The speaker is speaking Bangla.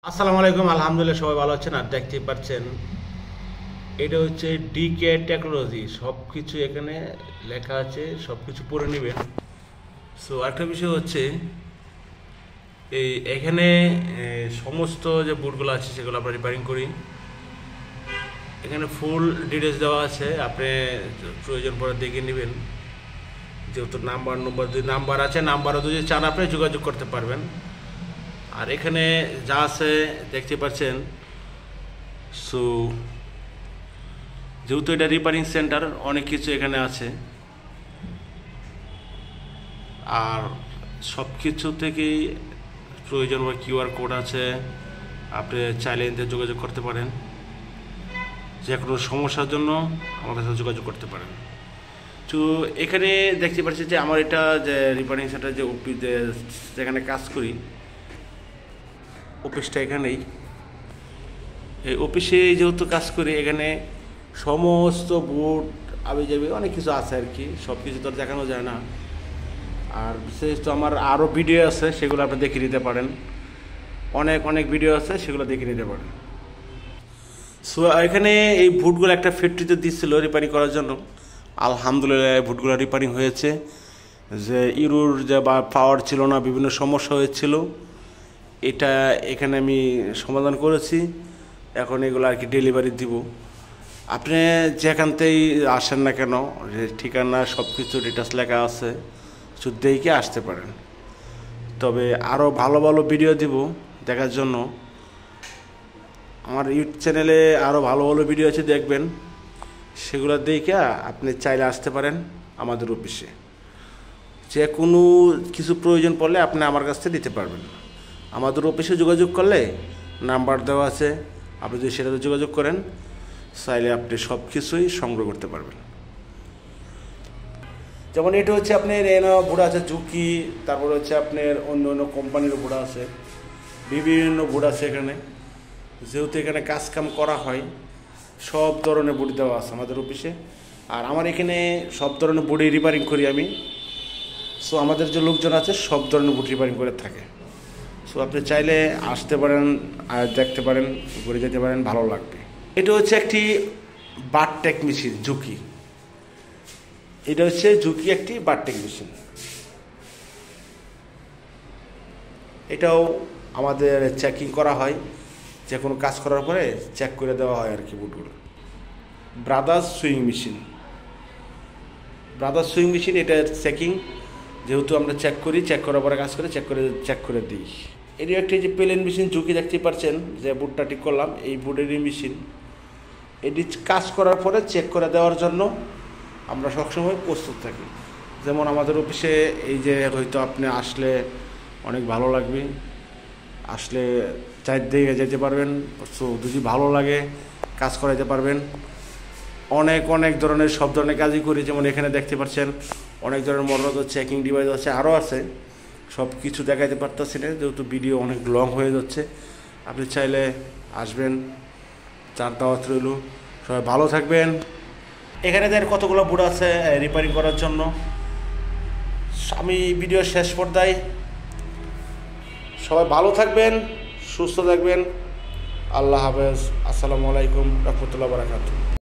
আসসালামু আলাইকুম। আলহামদুলিল্লাহ সবাই ভালো আছেন। আর দেখতেই পাচ্ছেন এটা হচ্ছে ডিকে টেকনোলজি, সব কিছু এখানে লেখা আছে, সব কিছু পড়ে নেবেন। সো একটা বিষয় হচ্ছে এখানে সমস্ত যে বুটগুলো আছে সেগুলো আমরা রিপেয়ারিং করি। এখানে ফুল ডিটেলস দেওয়া আছে, আপনি প্রয়োজন পড়ে দেখে নেবেন। যেহেতু নম্বর যদি নাম্বার আছে, নাম্বারও যদি চান আপনি যোগাযোগ করতে পারবেন। আর এখানে যা আছে দেখতে পাচ্ছেন। সো যেহেতু এটা রিপেয়ারিং সেন্টার, অনেক কিছু এখানে আছে। আর সব কিছু থেকেই প্রয়োজন বা কিউআর কোড আছে, আপনি চাইলে এতে যোগাযোগ করতে পারেন। যে কোনো সমস্যার জন্য আমাদের সাথে যোগাযোগ করতে পারেন। তো এখানে দেখতে পাচ্ছি যে আমার এটা যে রিপেয়ারিং সেন্টার যে যেখানে কাজ করি, অফিসটা এখানেই। এই অফিসে যেহেতু কাজ করি, এখানে সমস্ত বুট আবি যাবি অনেক কিছু আছে আর কি, সব কিছু তো দেখানো যায় না। আর বিশেষ তো আমার আরও ভিডিও আছে, সেগুলো আপনি দেখে নিতে পারেন। অনেক ভিডিও আছে, সেগুলো দেখে নিতে পারেন। সো এখানে এই বুটগুলো একটা ফ্যাক্টরিতে দিচ্ছিল রিপেয়ারিং করার জন্য। আলহামদুলিল্লাহ বুটগুলো রিপেয়ারিং হয়েছে। যে ইউরোর যে বা পাওয়ার ছিল না, বিভিন্ন সমস্যা হয়েছিল, এটা এখানে আমি সমাধান করেছি। এখন এগুলো আর কি ডেলিভারি দিব। আপনি যেখানতেই আসেন না কেন, ঠিকানা সব কিছু ডিটেলস লেখা আছে, শুধু দেখে আসতে পারেন। তবে আরও ভালো ভিডিও দিব দেখার জন্য। আমার ইউটিউব চ্যানেলে আরও ভালো ভিডিও আছে, দেখবেন। সেগুলো দেখে আপনি চাইলে আসতে পারেন আমাদের অফিসে। যে কোনো কিছু প্রয়োজন পড়লে আপনি আমার কাছ থেকে দিতে পারবেন। আমাদের অফিসে যোগাযোগ করলে নাম্বার দেওয়া আছে, আপনি যদি সেটাতে যোগাযোগ করেন, চাইলে আপনি সব কিছুই সংগ্রহ করতে পারবেন। যেমন এটা হচ্ছে আপনার এনো বুড়া আছে ঝুঁকি, তারপরে হচ্ছে আপনার অন্য কোম্পানির বুড়া আছে, বিভিন্ন বুড়া আছে এখানে। যেহেতু এখানে কাজকাম করা হয়, সব ধরনের বুড়ি দেওয়া আছে আমাদের অফিসে। আর আমার এখানে সব ধরনের বুড়ি রিপেয়ারিং করি আমি। সো আমাদের যে লোকজন আছে সব ধরনের বুট রিপেয়ারিং করে থাকে। সো আপনি চাইলে আসতে পারেন আর দেখতে পারেন, ঘুরে যেতে পারেন, ভালো লাগবে। এটা হচ্ছে একটি বারটেক মেশিন ঝুঁকি। এটা হচ্ছে ঝুঁকি একটি বারটেক মেশিন। এটাও আমাদের চেকিং করা হয়, যে কোনো কাজ করার পরে চেক করে দেওয়া হয় আর কি বুটগুলো। ব্রাদার্স সুইং মেশিন এটা চেকিং, যেহেতু আমরা চেক করার পরে কাজ করে চেক করে দিই। এটি একটি যে প্লেন মেশিন ঝুঁকি দেখতে পাচ্ছেন, যে বুটটা ঠিক করলাম, এই বুটেরই মেশিন। এটি কাজ করার পরে চেক করে দেওয়ার জন্য আমরা সবসময় প্রস্তুত থাকি। যেমন আমাদের অফিসে এই যে হয়তো আপনি আসলে অনেক ভালো লাগবে, আসলে চারদিকে যেতে পারবেন। সো যদি ভালো লাগে কাজ করাইতে পারবেন। অনেক ধরনের সব ধরনের কাজই করি। যেমন এখানে দেখতে পাচ্ছেন অনেক ধরনের মনোরত চেকিং ডিভাইস আছে, আরও আছে। সব কিছু দেখাইতে পারতেছি না, যেহেতু ভিডিও অনেক লং হয়ে যাচ্ছে। আপনি চাইলে আসবেন, চার দাওয়াত রইল। সবাই ভালো থাকবেন। এখানে দেখেন কতগুলো বুট আছে রিপেয়ারিং করার জন্য। আমি ভিডিও শেষ পর্যায়ে। সবাই ভালো থাকবেন, সুস্থ থাকবেন। আল্লাহ হাফেজ। আসসালামু আলাইকুম রহমতুল্লাহ বারাকাতুহু।